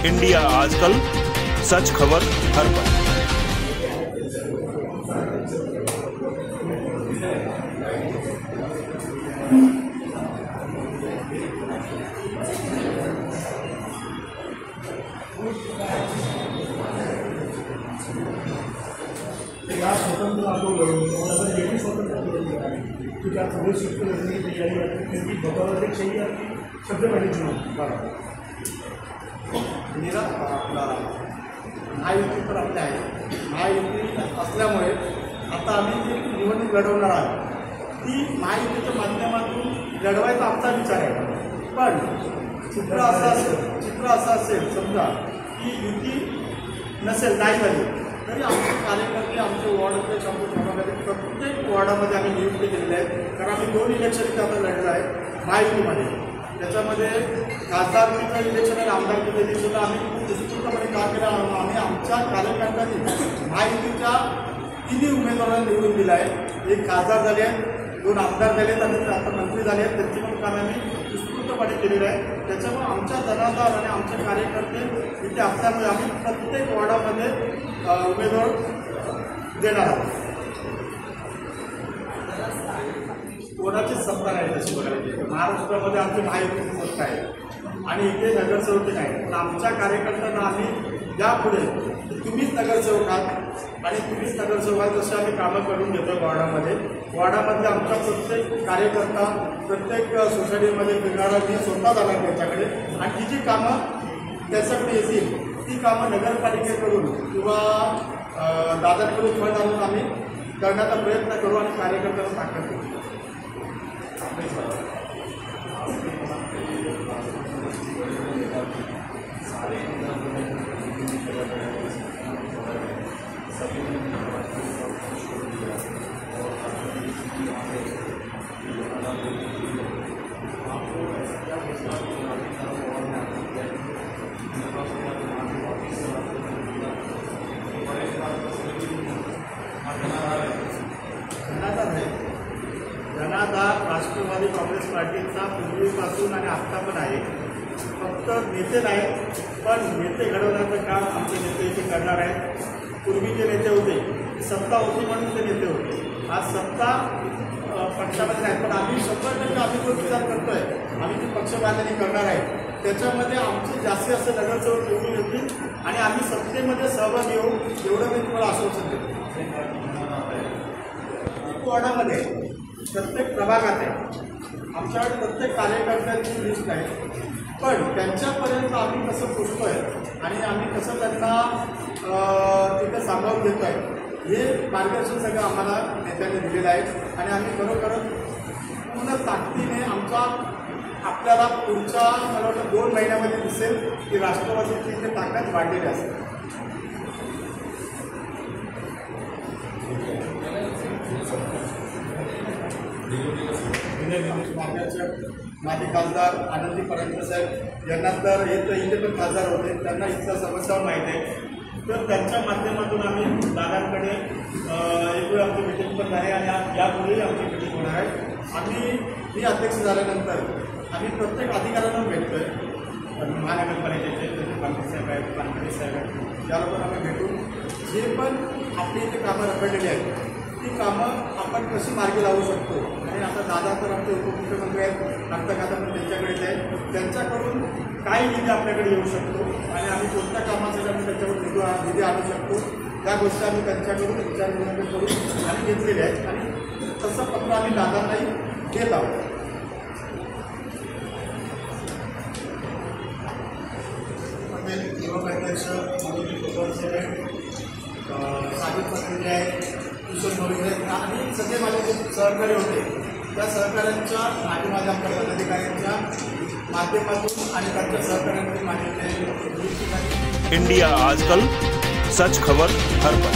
India आजकल, सच खबर हर पल। या स्वतंत्र आंदोलन स्वतंत्र आंदोलन की त्या प्रदेश की तैयारी बतौर चाहिए सबसे पहले चुनाव मेरा आपला महायुती पण आपल्या आहे। महायुती असल्यामुळे आता आम्ही जी निवडणूक लढवणार आहोत ती महायुतीच्या माध्यमातून लढवायचा आमचा विचार आहे। पण चित्र असं असेल समजा की युती नसेल नाही झाली तरी आमचे कार्यकर्ते आमचे वॉर्डमध्ये प्रत्येक वॉर्डामध्ये आम्ही नियुक्ती केलेल्या आहेत। कारण आम्ही 2 इलेक्शन इथे आता लढलं आहे महायुतीमध्ये। त्याच्यामध्ये खासदारकीचं इलेक्शन आणि आमदारकीचं इलेक्शन आम्ही खूप उत्स्फूर्तपणे काम केलं। आम्ही आमच्या कार्यकर्त्यांनी महायुतीच्या 3 उमेदवारांना निवडून दिलं आहे। एक खासदार झाले आहेत, 2 आमदार झाले आहेत आणि आता मंत्री झाले आहेत। त्यांची पण काम आम्ही उत्स्फूर्तपणे केलेलं आहे। त्याच्यामुळे आमच्या जनाधार आणि आमचे कार्यकर्ते इथे असल्यामुळे आम्ही प्रत्येक वॉर्डामध्ये उमेदवार देणार आहोत। कोणाची सत्ता नाही तशी बघायची महाराष्ट्रामध्ये आमची महायुतीची सत्ता आहे आणि इथे नगरसेवक नाही। पण आमच्या कार्यकर्त्यांना आम्ही यापुढे तुम्हीच नगरसेवक आहात आणि तुम्हीच नगरसेवक आहात जसे आम्ही कामं करून घेतो वॉर्डामध्ये आमचा प्रत्येक कार्यकर्ता प्रत्येक सोसायटीमध्ये फिरणारा मी स्वतः जाणार त्याच्याकडे आणि ती जी कामं त्याच्याकडे येतील ती कामं नगरपालिकेकडून किंवा दादांकडून फंड आणून आम्ही करण्याचा प्रयत्न करू आणि कार्यकर्त्यांना ताकद देऊ। जनाधार राष्ट्रवादी काँग्रेस पार्टीचा पूर्वीपासून आणि आत्ता पण आहे। फक्त नेते नाहीत पण नेते घडवण्याचं काम आमचे नेते इथे करणार आहेत। पूर्वी जे नेते होते सत्ता होती म्हणून ते नेते होते, आज सत्ता पक्षामध्ये नाही। पण आम्ही 100% आम्ही जो विचार करतो आहे आम्ही जी पक्षबांधणी करणार आहे त्याच्यामध्ये आमचे जास्तीत नगरसेवक निवडून येतील आणि आम्ही सत्तेमध्ये सहभागी होऊ एवढं मी तुम्हाला आश्वासन देतो। वॉर्डामध्ये प्रत्येक प्रभागात आहे आमच्याकडे प्रत्येक कार्यकर्त्यांची लिस्ट आहे। पण त्यांच्यापर्यंत आम्ही कसं पोचतोय आणि आम्ही कसं त्यांना तिथे सांभाळून घेतो आहे हे मार्गदर्शन सगळं आम्हाला नेत्यांनी दिलेलं आहे आणि आम्ही खरोखरच पूर्ण ताकदीने आपल्याला पुढच्या मला वाटतं 2 महिन्यामध्ये दिसेल की राष्ट्रवादीची इथे ताकद वाढलेली असेल। माजी खासदार आनंदी परांजपे साहेब यांना तर इथे पण खासदार होते, त्यांना इथला समस्या माहीत आहे। तर त्यांच्या माध्यमातून आम्ही दादांकडे एकवेळ आमची मिटिंग पण झाली आणि यापुढेही आमची मिटिंग होणार आहे। मी अध्यक्ष झाल्यानंतर आम्ही प्रत्येक अधिकाऱ्यांना भेटतोय, महानगरपालिकेचे मंत्री साहेब आहेत, पानखडे साहेब आहेत, या लोकांना आम्ही भेटून जे पण आपली इथे कामं रखडलेली आहेत ती कामं आपण कशी मार्गी लावू शकतो। आणि आता दादा तर आमचे उपमुख्यमंत्री आहेत, अर्थखाता पण त्यांच्याकडेच आहे, त्यांच्याकडून काय निधी आपल्याकडे येऊ शकतो आणि आम्ही कोणत्या कामासाठी आम्ही त्याच्यावर निधी आणू शकतो त्या गोष्टी आम्ही त्यांच्याकडून विचार करून आम्ही घेतलेले आहेत आणि तसं पत्र आम्ही दादांनाही देत आहोत। युवक अध्यक्ष साजिद पत्रिके आहेत, किशोर मोरे आणि सगळे माझे जे सहकारी होते त्या सहकाऱ्यांच्या आणि माझ्या पदाधिकाऱ्यांच्या माध्यमातून आणि त्यांच्या सहकार्यातून माझे इंडिया आजकल, सच खबर हर पल।